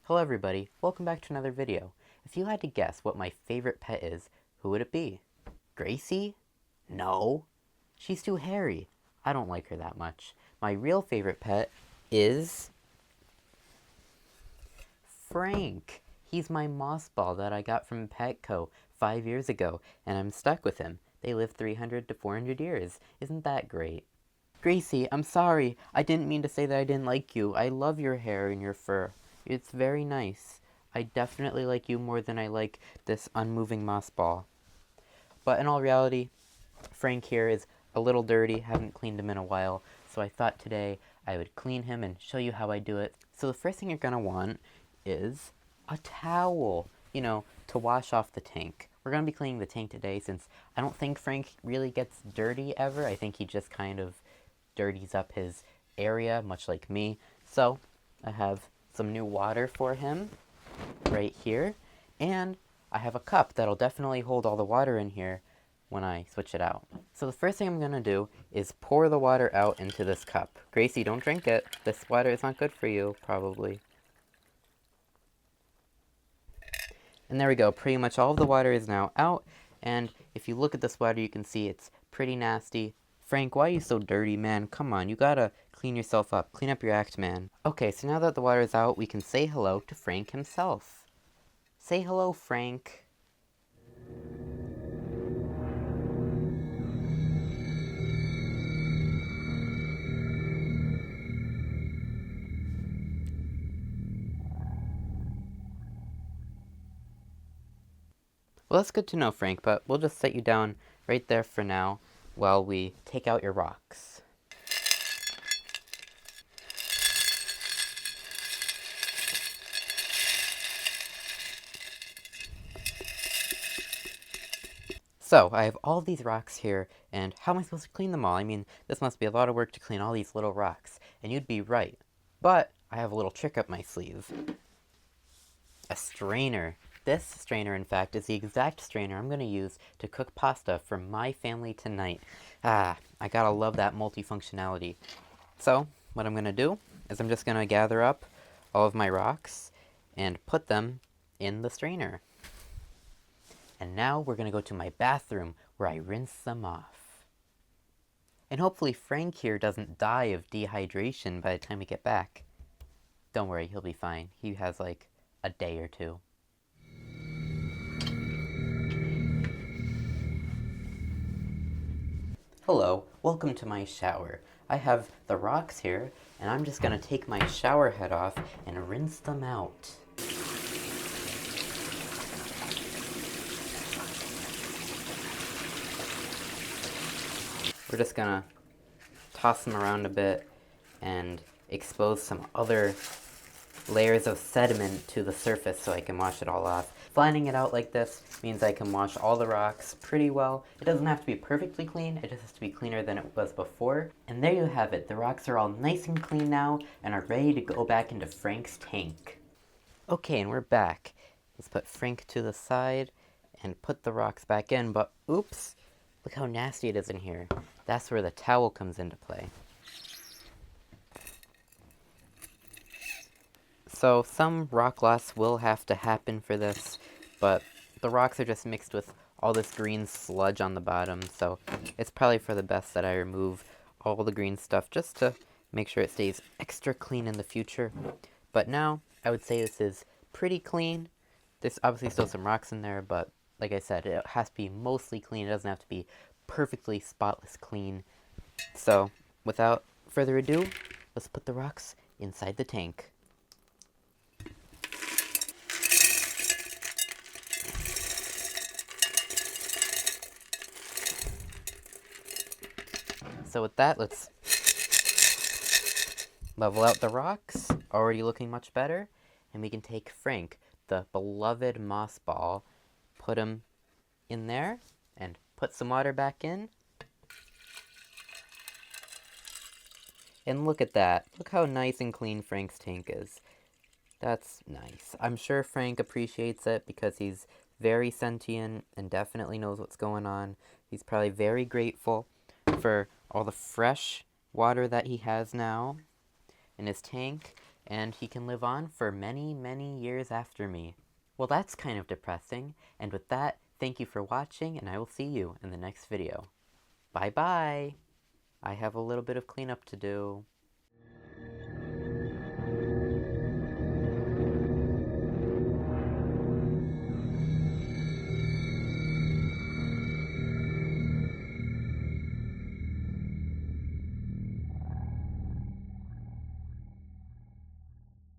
Hello everybody, welcome back to another video. If you had to guess what my favorite pet is, who would it be? Gracie? No. She's too hairy. I don't like her that much. My real favorite pet is Frank. He's my moss ball that I got from Petco 5 years ago, and I'm stuck with him. They live 300 to 400 years. Isn't that great? Gracie, I'm sorry. I didn't mean to say that I didn't like you. I love your hair and your fur. It's very nice. I definitely like you more than I like this unmoving moss ball. But in all reality, Frank here is a little dirty. Haven't cleaned him in a while. So I thought today I would clean him and show you how I do it. So the first thing you're going to want is a towel, to wash off the tank. We're going to be cleaning the tank today since I don't think Frank really gets dirty ever. I think he just kind of dirties up his area, much like me. So I have some new water for him right here, and I have a cup that'll definitely hold all the water in here when I switch it out. So the first thing I'm going to do is pour the water out into this cup. Gracie, don't drink it. This water is not good for you, probably. And there we go. Pretty much all of the water is now out, and if you look at this water, you can see it's pretty nasty. Frank, why are you so dirty, man? Come on, you gotta clean yourself up. Clean up your act, man. Okay, so now that the water is out, we can say hello to Frank himself. Say hello, Frank. Well, that's good to know, Frank, but we'll just set you down right there for now while we take out your rocks. So, I have all these rocks here, and how am I supposed to clean them all? I mean, this must be a lot of work to clean all these little rocks, and you'd be right. But I have a little trick up my sleeve. A strainer. This strainer, in fact, is the exact strainer I'm going to use to cook pasta for my family tonight. I gotta love that multifunctionality. So, what I'm going to do is I'm just going to gather up all of my rocks and put them in the strainer. And now we're going to go to my bathroom where I rinse them off. And hopefully Frank here doesn't die of dehydration by the time we get back. Don't worry, he'll be fine. He has like a day or two. Hello, welcome to my shower. I have the rocks here, and I'm just going to take my shower head off and rinse them out. We're just gonna toss them around a bit and expose some other layers of sediment to the surface so I can wash it all off. Flattening it out like this means I can wash all the rocks pretty well. It doesn't have to be perfectly clean, it just has to be cleaner than it was before. And there you have it. The rocks are all nice and clean now and are ready to go back into Frank's tank. Okay, and we're back. Let's put Frank to the side and put the rocks back in, but oops! Look how nasty it is in here. That's where the towel comes into play. So some rock loss will have to happen for this, but the rocks are just mixed with all this green sludge on the bottom, so it's probably for the best that I remove all the green stuff just to make sure it stays extra clean in the future. But now, I would say this is pretty clean. There's obviously still some rocks in there, but like I said, it has to be mostly clean. It doesn't have to be perfectly spotless clean. So, without further ado, let's put the rocks inside the tank. So with that, let's level out the rocks. Already looking much better. And we can take Frank, the beloved moss ball, put him in there, and put some water back in. And look at that. Look how nice and clean Frank's tank is. That's nice. I'm sure Frank appreciates it because he's very sentient and definitely knows what's going on. He's probably very grateful for all the fresh water that he has now in his tank. and he can live on for many, many years after me. Well, that's kind of depressing, and with that, thank you for watching, and I will see you in the next video. Bye-bye! I have a little bit of cleanup to do.